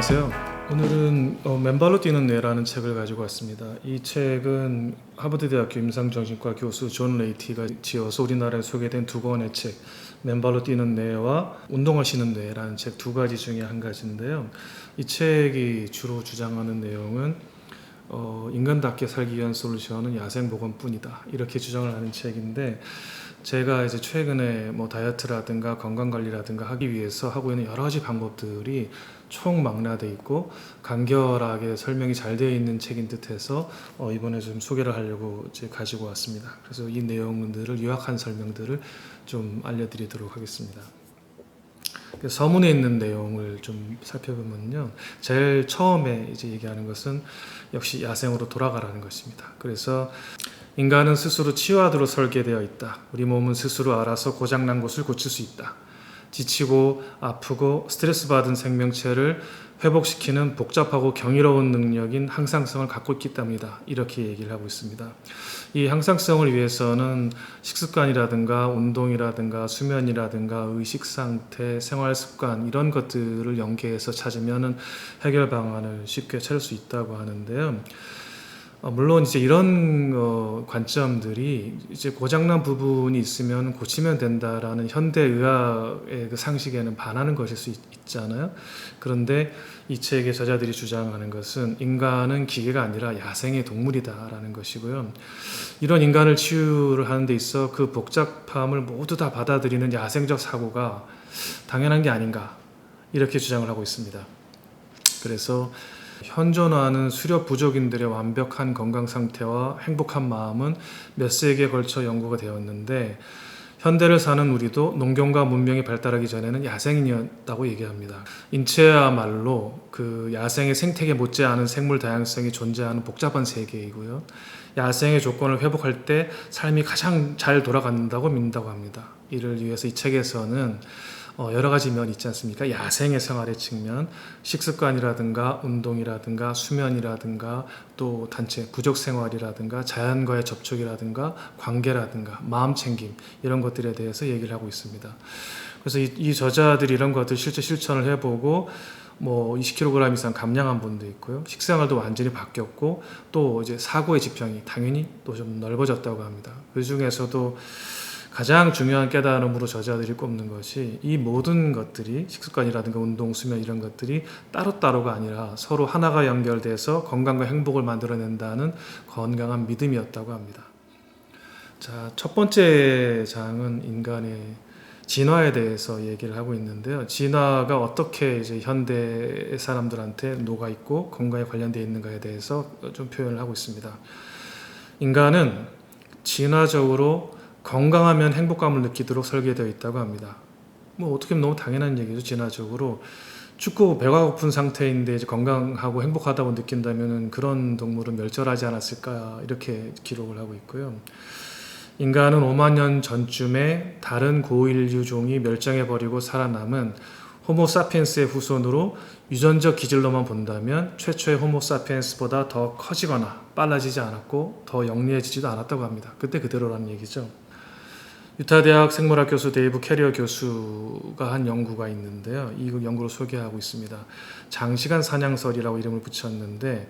안녕하세요. 오늘은 맨발로 뛰는 뇌라는 책을 가지고 왔습니다. 이 책은 하버드대학교 임상정신과 교수 존 레이티가 지어서 우리나라에 소개된 두 권의 책, 맨발로 뛰는 뇌와 운동하시는 뇌라는 책 두 가지 중에 한 가지인데요. 이 책이 주로 주장하는 내용은 인간답게 살기 위한 솔루션은 야생보건뿐이다, 이렇게 주장을 하는 책인데, 제가 이제 최근에 다이어트라든가 건강관리라든가 하기 위해서 하고 있는 여러 가지 방법들이 총망라돼 있고 간결하게 설명이 잘 되어 있는 책인 듯해서 이번에 좀 소개를 하려고 이제 가지고 왔습니다. 그래서 이 내용들을 요약한 설명들을 좀 알려드리도록 하겠습니다. 서문에 있는 내용을 좀 살펴보면요, 제일 처음에 이제 얘기하는 것은 역시 야생으로 돌아가라는 것입니다. 그래서 인간은 스스로 치유하도록 설계되어 있다. 우리 몸은 스스로 알아서 고장난 곳을 고칠 수 있다. 지치고 아프고 스트레스 받은 생명체를 회복시키는 복잡하고 경이로운 능력인 항상성을 갖고 있기 때문이다. 이렇게 얘기를 하고 있습니다. 이 항상성을 위해서는 식습관이라든가 운동이라든가 수면이라든가 의식상태, 생활습관 이런 것들을 연계해서 찾으면 해결 방안을 쉽게 찾을 수 있다고 하는데요. 물론 이제 이런 관점들이 이제 고장난 부분이 있으면 고치면 된다라는 현대 의학의 그 상식에는 반하는 것일 수 있잖아요. 그런데 이 책의 저자들이 주장하는 것은 인간은 기계가 아니라 야생의 동물이다라는 것이고요. 이런 인간을 치유를 하는 데 있어 그 복잡함을 모두 다 받아들이는 야생적 사고가 당연한 게 아닌가, 이렇게 주장을 하고 있습니다. 그래서 현존하는 수렵 부족인들의 완벽한 건강 상태와 행복한 마음은 몇 세기에 걸쳐 연구가 되었는데, 현대를 사는 우리도 농경과 문명이 발달하기 전에는 야생인이었다고 얘기합니다. 인체야말로 그 야생의 생태계 못지않은 생물 다양성이 존재하는 복잡한 세계이고요. 야생의 조건을 회복할 때 삶이 가장 잘 돌아간다고 믿는다고 합니다. 이를 위해서 이 책에서는 여러 가지 면이 있지 않습니까? 야생의 생활의 측면, 식습관이라든가 운동이라든가 수면이라든가 또 단체 부족 생활이라든가 자연과의 접촉이라든가 관계라든가 마음챙김, 이런 것들에 대해서 얘기를 하고 있습니다. 그래서 이 저자들이 이런 것들 실제 실천을 해보고 20kg 이상 감량한 분도 있고요. 식생활도 완전히 바뀌었고 또 이제 사고의 지평이 당연히 또 좀 넓어졌다고 합니다. 그 중에서도 가장 중요한 깨달음으로 저자들이 꼽는 것이 이 모든 것들이 식습관이라든가 운동, 수면 이런 것들이 따로따로가 아니라 서로 하나가 연결돼서 건강과 행복을 만들어낸다는 건강한 믿음이었다고 합니다. 자, 첫 번째 장은 인간의 진화에 대해서 얘기를 하고 있는데요. 진화가 어떻게 이제 현대 사람들한테 녹아 있고 건강에 관련되어 있는가에 대해서 좀 표현을 하고 있습니다. 인간은 진화적으로 건강하면 행복감을 느끼도록 설계되어 있다고 합니다. 어떻게 보면 너무 당연한 얘기죠. 진화적으로 춥고 배가 고픈 상태인데 이제 건강하고 행복하다고 느낀다면 그런 동물은 멸절하지 않았을까, 이렇게 기록을 하고 있고요. 인간은 5만 년 전쯤에 다른 고인류종이 멸종해버리고 살아남은 호모사피엔스의 후손으로 유전적 기질로만 본다면 최초의 호모사피엔스보다 더 커지거나 빨라지지 않았고 더 영리해지지도 않았다고 합니다. 그때 그대로라는 얘기죠. 유타대학 생물학 교수 데이브 캐리어 교수가 한 연구가 있는데요. 이 연구를 소개하고 있습니다. 장시간 사냥설이라고 이름을 붙였는데,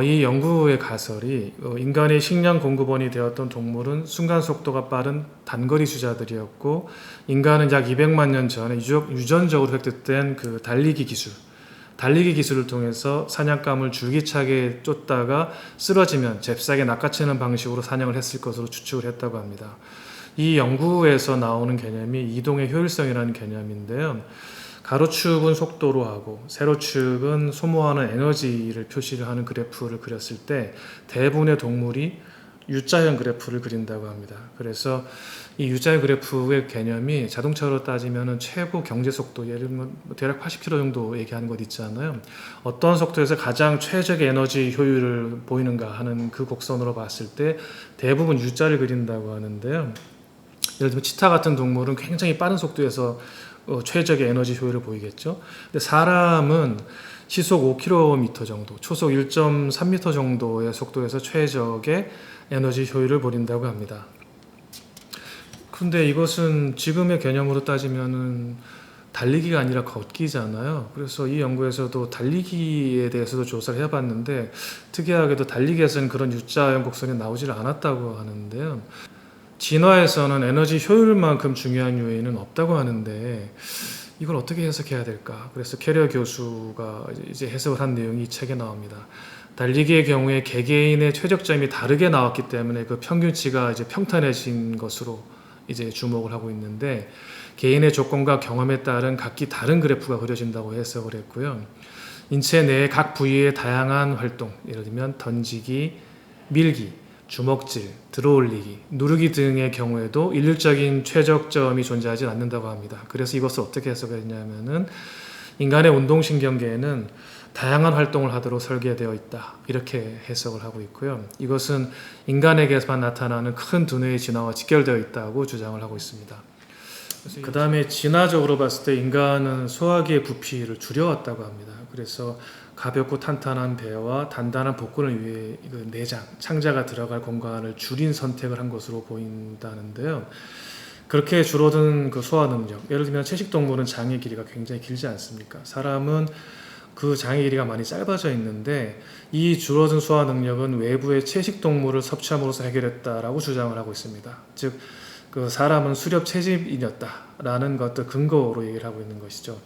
이 연구의 가설이 인간의 식량 공급원이 되었던 동물은 순간 속도가 빠른 단거리 주자들이었고, 인간은 약 200만 년 전에 유전적으로 획득된 그 달리기 기술을 통해서 사냥감을 줄기차게 쫓다가 쓰러지면 잽싸게 낚아채는 방식으로 사냥을 했을 것으로 추측을 했다고 합니다. 이 연구에서 나오는 개념이 이동의 효율성이라는 개념인데요. 가로축은 속도로 하고 세로축은 소모하는 에너지를 표시를 하는 그래프를 그렸을 때 대부분의 동물이 U자형 그래프를 그린다고 합니다. 그래서 이 U자형 그래프의 개념이 자동차로 따지면 최고 경제 속도, 예를 들면 대략 80km 정도 얘기하는 것 있잖아요. 어떤 속도에서 가장 최적의 에너지 효율을 보이는가 하는 그 곡선으로 봤을 때 대부분 U자를 그린다고 하는데요. 예를 들면 치타 같은 동물은 굉장히 빠른 속도에서 최적의 에너지 효율을 보이겠죠. 근데 사람은 시속 5km 정도, 초속 1.3m 정도의 속도에서 최적의 에너지 효율을 보인다고 합니다. 근데 이것은 지금의 개념으로 따지면은 달리기가 아니라 걷기잖아요. 그래서 이 연구에서도 달리기에 대해서도 조사를 해봤는데 특이하게도 달리기에서는 그런 U자 연곡선이 나오질 않았다고 하는데요. 진화에서는 에너지 효율만큼 중요한 요인은 없다고 하는데 이걸 어떻게 해석해야 될까? 그래서 캐리어 교수가 이제 해석을 한 내용이 이 책에 나옵니다. 달리기의 경우에 개개인의 최적점이 다르게 나왔기 때문에 그 평균치가 이제 평탄해진 것으로 이제 주목을 하고 있는데 개인의 조건과 경험에 따른 각기 다른 그래프가 그려진다고 해석을 했고요. 인체 내의 각 부위의 다양한 활동, 예를 들면 던지기, 밀기, 주먹질, 들어올리기, 누르기 등의 경우에도 일률적인 최적점이 존재하지 않는다고 합니다. 그래서 이것을 어떻게 해석했냐면은 인간의 운동신경계에는 다양한 활동을 하도록 설계되어 있다. 이렇게 해석을 하고 있고요. 이것은 인간에게만 나타나는 큰 두뇌의 진화와 직결되어 있다고 주장을 하고 있습니다. 그 다음에 진화적으로 봤을 때 인간은 소화기의 부피를 줄여왔다고 합니다. 그래서 가볍고 탄탄한 배와 단단한 복근을 위해 그 내장, 창자가 들어갈 공간을 줄인 선택을 한 것으로 보인다는데요. 그렇게 줄어든 그 소화 능력, 예를 들면 채식동물은 장의 길이가 굉장히 길지 않습니까? 사람은 그 장의 길이가 많이 짧아져 있는데 이 줄어든 소화 능력은 외부의 채식동물을 섭취함으로써 해결했다라고 주장을 하고 있습니다. 즉, 그 사람은 수렵 채집인이었다라는 것들 근거로 얘기를 하고 있는 것이죠.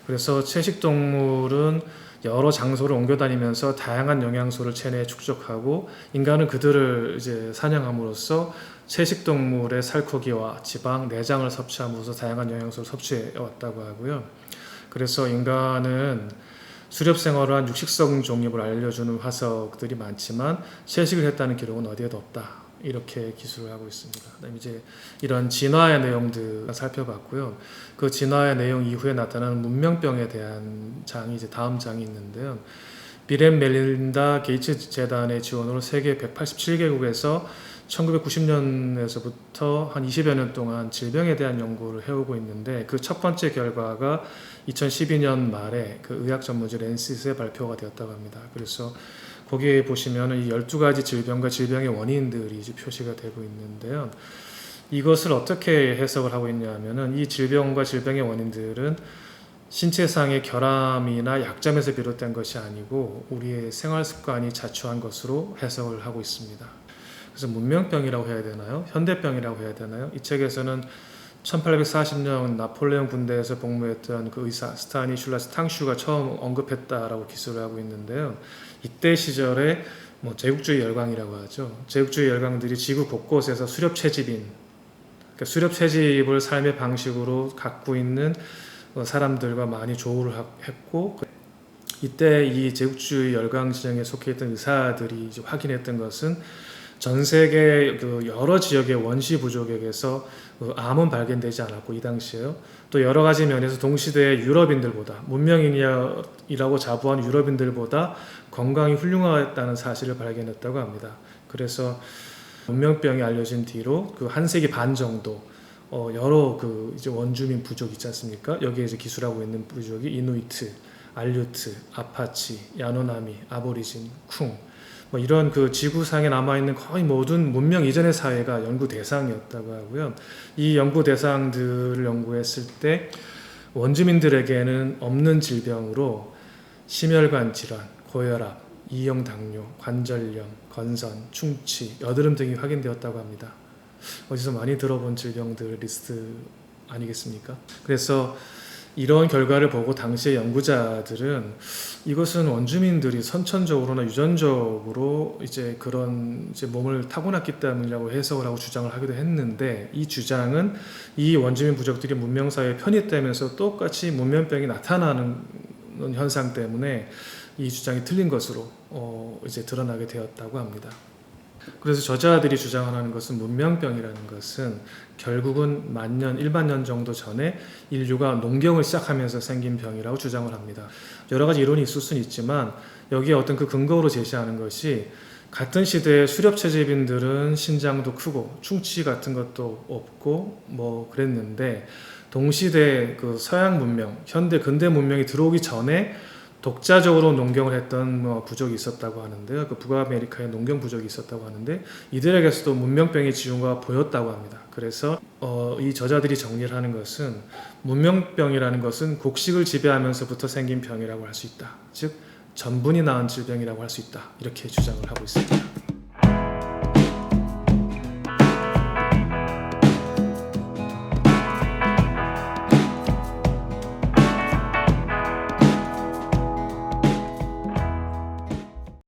그래서 채식동물은 여러 장소를 옮겨 다니면서 다양한 영양소를 체내에 축적하고 인간은 그들을 이제 사냥함으로써 채식동물의 살코기와 지방, 내장을 섭취함으로써 다양한 영양소를 섭취해 왔다고 하고요. 그래서 인간은 수렵 생활을 한 육식성 종립을 알려주는 화석들이 많지만 채식을 했다는 기록은 어디에도 없다. 이렇게 기술을 하고 있습니다. 그다음에 이제 이런 진화의 내용들 살펴봤고요. 그 진화의 내용 이후에 나타나는 문명병에 대한 장이 이제 다음 장이 있는데요. 빌 앤 멜린다 게이츠 재단의 지원으로 세계 187개국에서 1990년에서부터 한 20여 년 동안 질병에 대한 연구를 해오고 있는데 그 첫 번째 결과가 2012년 말에 그 의학 전문지 랜시스에 발표가 되었다고 합니다. 그래서 거기에 보시면 이 12가지 질병과 질병의 원인들이 이제 표시가 되고 있는데요. 이것을 어떻게 해석을 하고 있냐 하면은 이 질병과 질병의 원인들은 신체상의 결함이나 약점에서 비롯된 것이 아니고 우리의 생활 습관이 자초한 것으로 해석을 하고 있습니다. 그래서 문명병이라고 해야 되나요? 현대병이라고 해야 되나요? 이 책에서는 1840년 나폴레옹 군대에서 복무했던 그 의사 스타니슐라스 탕슈가 처음 언급했다라고 기술을 하고 있는데요. 이때 시절에 제국주의 열강이라고 하죠. 제국주의 열강들이 지구 곳곳에서 수렵 채집인, 그러니까 수렵 채집을 삶의 방식으로 갖고 있는 사람들과 많이 조우를 했고 이때 이 제국주의 열강 진영에 속해 있던 의사들이 이제 확인했던 것은 전 세계 그 여러 지역의 원시 부족에게서 암은 발견되지 않았고 이 당시에요. 또 여러 가지 면에서 동시대의 유럽인들보다 문명인이라고 자부한 유럽인들보다 건강이 훌륭하다는 사실을 발견했다고 합니다. 그래서 문명병이 알려진 뒤로 그 한 세기 반 정도 여러 그 이제 원주민 부족 있지 않습니까? 여기에 이제 기술하고 있는 부족이 이누이트, 알류트, 아파치, 야노나미, 아보리진, 쿵 이런 그 지구상에 남아있는 거의 모든 문명 이전의 사회가 연구 대상이었다고 하고요. 이 연구 대상들을 연구했을 때 원주민들에게는 없는 질병으로 심혈관 질환, 고혈압, 이형 당뇨, 관절염, 건선, 충치, 여드름 등이 확인되었다고 합니다. 어디서 많이 들어본 질병들 리스트 아니겠습니까? 그래서 이런 결과를 보고 당시의 연구자들은 이것은 원주민들이 선천적으로나 유전적으로 이제 그런 이제 몸을 타고났기 때문이라고 해석을 하고 주장을 하기도 했는데 이 주장은 이 원주민 부족들이 문명사회에 편입되면서 똑같이 문명병이 나타나는 현상 때문에 이 주장이 틀린 것으로 이제 드러나게 되었다고 합니다. 그래서 저자들이 주장하는 것은 문명병이라는 것은 결국은 1만 년 정도 전에 인류가 농경을 시작하면서 생긴 병이라고 주장을 합니다. 여러 가지 이론이 있을 수는 있지만 여기에 어떤 그 근거로 제시하는 것이 같은 시대의 수렵 채집인들은 신장도 크고 충치 같은 것도 없고 그랬는데 동시대 그 서양 문명, 현대 근대 문명이 들어오기 전에 독자적으로 농경을 했던 부족이 있었다고 하는데요. 그 북아메리카에 농경 부족이 있었다고 하는데 이들에게서도 문명병의 징후가 보였다고 합니다. 그래서 이 저자들이 정리를 하는 것은 문명병이라는 것은 곡식을 지배하면서부터 생긴 병이라고 할 수 있다. 즉 전분이 낳은 질병이라고 할 수 있다. 이렇게 주장을 하고 있습니다.